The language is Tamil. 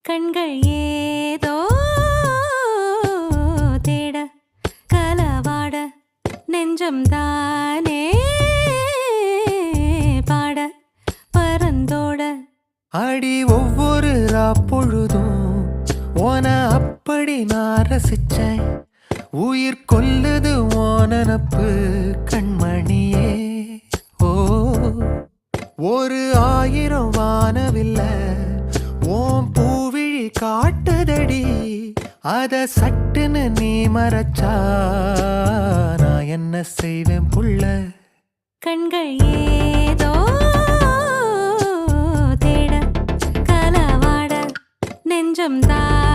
கண்கள் ஏதோ தேட கலவாட நெஞ்சம் தானே பாட பரந்தோட அடி ஒவ்வொரு பொழுதும் ஓன அப்படி நான் ரசிச்சேன். உயிர் கொல்லுது ஓனனப்பு கண்மணியே. ஓ ஒரு 1000 வானவில்ல ஓம் பூவிழி காட்டுதடி. அத சட்டுன்னு நீ மறைச்சா நான் என்ன செய்வேன் புள்ள. கண்கள் ஏதோ தேட கலவாட நெஞ்சம் தான்